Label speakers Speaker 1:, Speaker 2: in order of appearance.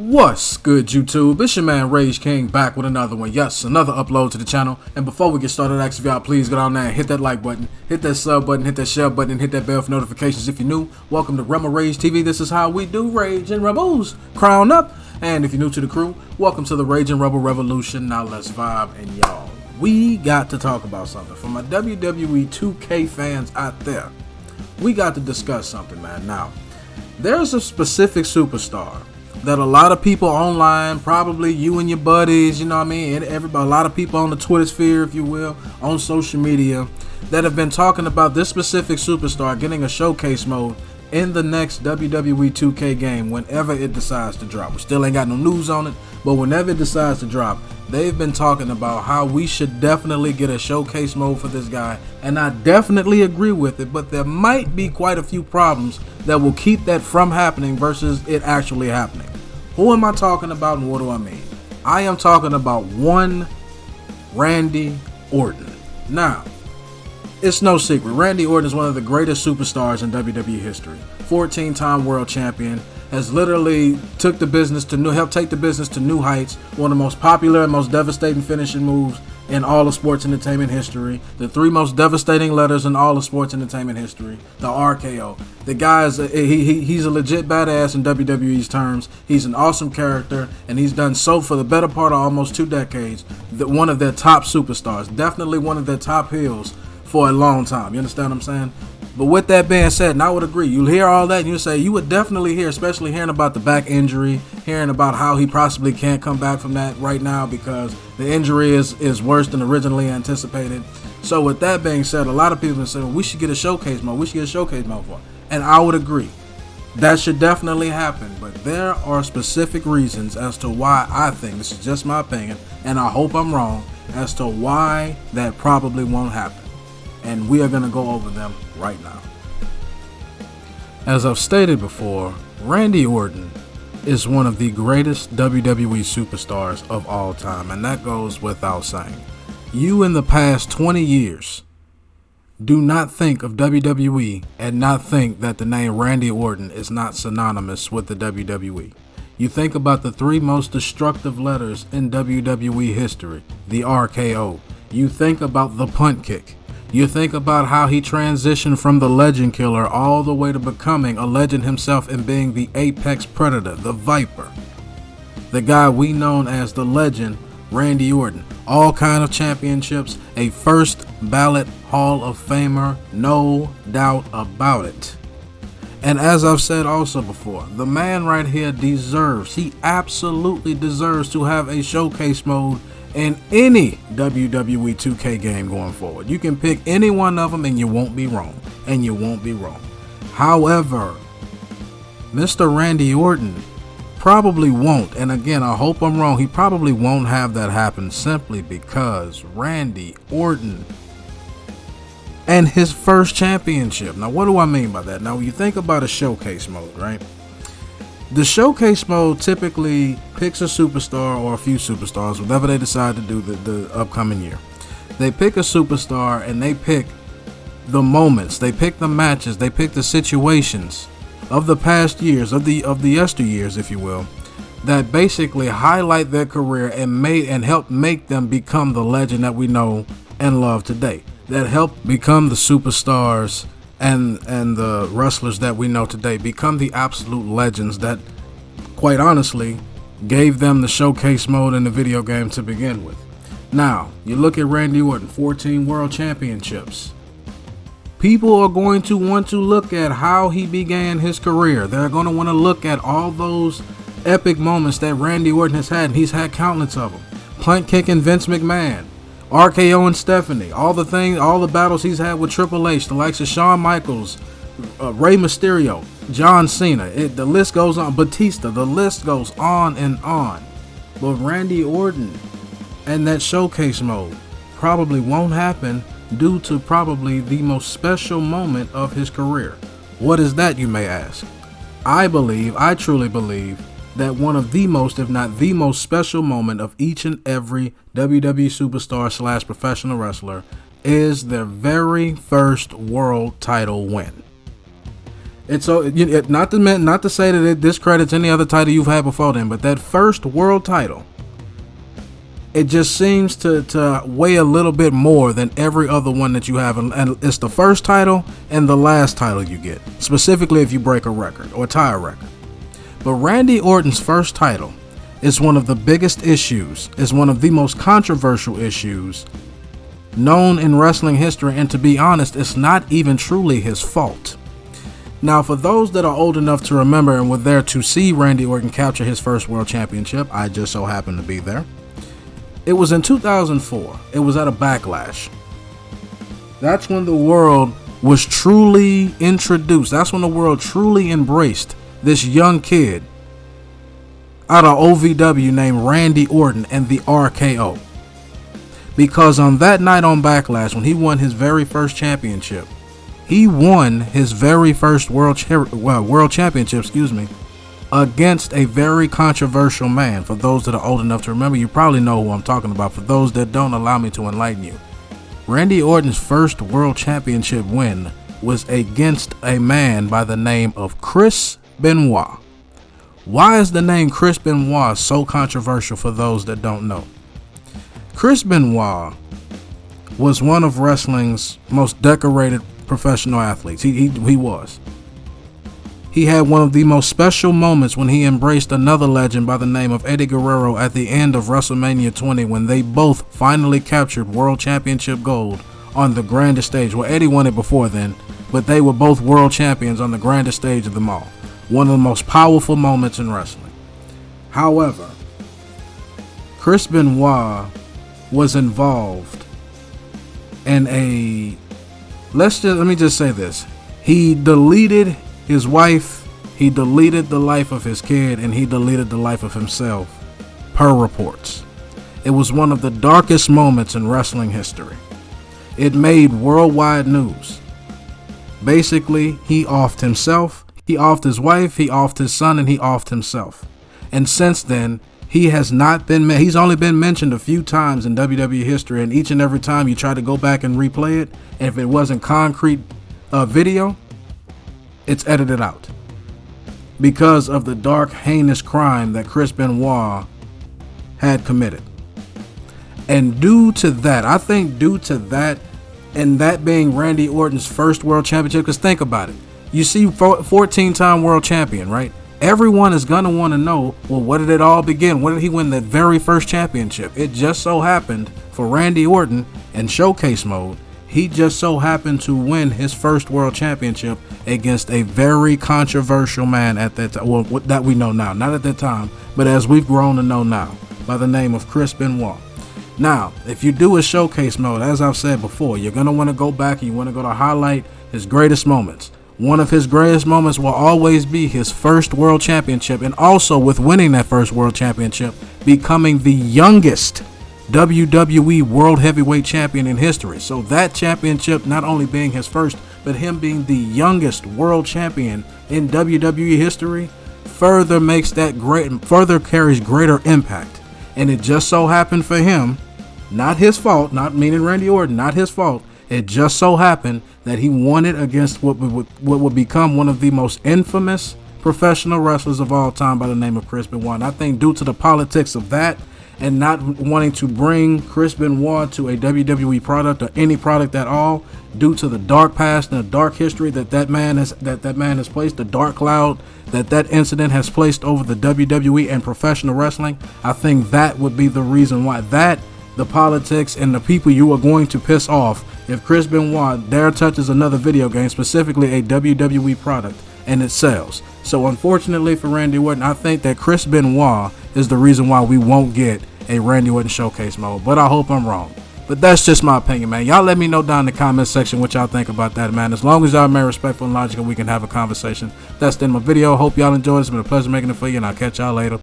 Speaker 1: What's good, YouTube? It's your man Rage King back with another one. Yes, another upload to the channel. And before we get started, I ask if y'all please go down there and hit that like button, hit that sub button, hit that share button, and hit that bell for notifications if you're new. Welcome to Rebel Rage TV. This is how we do Rage and Rebels. Crown up. And if you're new to the crew, welcome to the Rage and Rebel Revolution. Now let's vibe. And y'all, we got to talk about something. For my WWE 2K fans out there, we got to discuss something, man. Now, there's a specific superstar that a lot of people online, probably you and your buddies, you know what I mean, and everybody, a lot of people on the Twitter sphere, if you will, on social media, that have been talking about this specific superstar getting a showcase mode in the next WWE 2K game whenever it decides to drop. We still ain't got no news on it, but whenever it decides to drop, they've been talking about how we should definitely get a showcase mode for this guy, and I definitely agree with it, but there might be quite a few problems that will keep that from happening versus it actually happening. Who am I talking about and what do I mean? I am talking about one Randy Orton. Now, it's no secret, Randy Orton is one of the greatest superstars in WWE history. 14-time world champion, has literally helped take the business to new heights. One of the most popular and most devastating finishing moves in all of sports entertainment history. The three most devastating letters in all of sports entertainment history. The RKO. The guy is he's a legit badass in WWE's terms. He's an awesome character, and he's done so for the better part of almost 2 decades. One of their top superstars. Definitely one of their top heels for a long time. You understand what I'm saying? But with that being said, and I would agree, you'll hear all that and you'll say, you would definitely hear, especially hearing about the back injury, hearing about how he possibly can't come back from that right now because the injury is worse than originally anticipated. So with that being said, a lot of people have said, well, we should get a showcase mode. We should get a showcase mode for it. And I would agree. That should definitely happen. But there are specific reasons as to why I think, this is just my opinion, and I hope I'm wrong, as to why that probably won't happen. And we are going to go over them right now. As I've stated before, Randy Orton is one of the greatest WWE superstars of all time, and that goes without saying. You in the past 20 years do not think of WWE and not think that the name Randy Orton is not synonymous with the WWE. You think about the 3 most destructive letters in WWE history, the RKO. You think about the punt kick. You think about how he transitioned from the legend killer all the way to becoming a legend himself and being the apex predator, the Viper. The guy we known as the legend, Randy Orton. All kind of championships, a first ballot Hall of Famer, no doubt about it. And as I've said also before, the man right here he absolutely deserves to have a showcase mode in any WWE 2K game going forward. You can pick any one of them and you won't be wrong. However, Mr. Randy Orton probably won't, and again, I hope I'm wrong, he probably won't have that happen simply because Randy Orton and his first championship. Now, what do I mean by that? Now, when you think about a showcase mode, right? The showcase mode typically picks a superstar or a few superstars, whatever they decide to do the upcoming year. They pick a superstar and they pick the moments, they pick the matches, they pick the situations of the past years, of the yesteryears, if you will, that basically highlight their career and help make them become the legend that we know and love today. That help become the superstars and the wrestlers that we know today, become the absolute legends that, quite honestly, gave them the showcase mode in the video game to begin with. Now, you look at Randy Orton, 14 world championships. People are going to want to look at how he began his career. They're going to want to look at all those epic moments that Randy Orton has had, and he's had countless of them. Punt kicking Vince McMahon, RKO and Stephanie, all the battles he's had with Triple H, the likes of Shawn Michaels, Rey Mysterio, John Cena, the list goes on, Batista, the list goes on and on. But Randy Orton and that showcase mode probably won't happen due to probably the most special moment of his career. What is that, you may ask? I truly believe that one of the most, if not the most special moment of each and every WWE superstar / professional wrestler is their very first world title win. It's so not to say that it discredits any other title you've had before then, but that first world title, it just seems to weigh a little bit more than every other one that you have, and it's the first title and the last title you get, specifically if you break a record or tie a record. But Randy Orton's first title is one of the biggest issues, is one of the most controversial issues known in wrestling history, and to be honest, it's not even truly his fault. Now, for those that are old enough to remember and were there to see Randy Orton capture his first world championship, I just so happened to be there. It was in 2004. It was at a Backlash. That's when the world was truly introduced. That's when the world truly embraced this young kid out of OVW named Randy Orton and the RKO. Because on that night on Backlash, when he won his very first championship, he won his very first world championship, against a very controversial man. For those that are old enough to remember, you probably know who I'm talking about. For those that don't, allow me to enlighten you. Randy Orton's first world championship win was against a man by the name of Chris Benoit. Why is the name Chris Benoit so controversial for those that don't know? Chris Benoit was one of wrestling's most decorated professional athletes. He was. He had one of the most special moments when he embraced another legend by the name of Eddie Guerrero at the end of WrestleMania 20, when they both finally captured World Championship gold on the grandest stage. Well, Eddie won it before then, but they were both world champions on the grandest stage of them all. One of the most powerful moments in wrestling. However, Chris Benoit was involved in let me just say this. He deleted his wife, he deleted the life of his kid, and he deleted the life of himself, per reports. It was one of the darkest moments in wrestling history. It made worldwide news. Basically, he offed himself, he offed his wife, he offed his son, and he offed himself. And since then, he's only been mentioned a few times in WWE history, and each and every time you try to go back and replay it, and if it wasn't concrete video, it's edited out because of the dark, heinous crime that Chris Benoit had committed. And due to that, and that being Randy Orton's first world championship, because think about it. You see 14-time world champion, right? Everyone is going to want to know, well, what did it all begin? When did he win that very first championship? It just so happened for Randy Orton in showcase mode, he just so happened to win his first world championship against a very controversial man at that time. Well, that we know now, not at that time, but as we've grown to know now, by the name of Chris Benoit. Now, if you do a showcase mode, as I've said before, you're going to want to go back and you want to go to highlight his greatest moments. One of his greatest moments will always be his first world championship, and also with winning that first world championship, becoming the youngest WWE World Heavyweight Champion in history. So that championship not only being his first, but him being the youngest world champion in WWE history further carries greater impact. And it just so happened for him, not his fault, not meaning Randy Orton, not his fault. It just so happened that he won it against what would become one of the most infamous professional wrestlers of all time by the name of Chris Benoit. And I think due to the politics of that, and not wanting to bring Chris Benoit to a WWE product or any product at all, due to the dark past and the dark history that man has placed, the dark cloud that incident has placed over the WWE and professional wrestling, I think that would be the reason why. The politics and the people you are going to piss off if Chris Benoit dare touches another video game, specifically a WWE product, and it sells. So unfortunately for Randy Orton, I think that Chris Benoit is the reason why we won't get a Randy Orton showcase mode, but I hope I'm wrong. But that's just my opinion, man. Y'all let me know down in the comment section what y'all think about that, man. As long as y'all remain respectful and logical, we can have a conversation. That's the end of my video. Hope y'all enjoyed. It's been a pleasure making it for you, and I'll catch y'all later.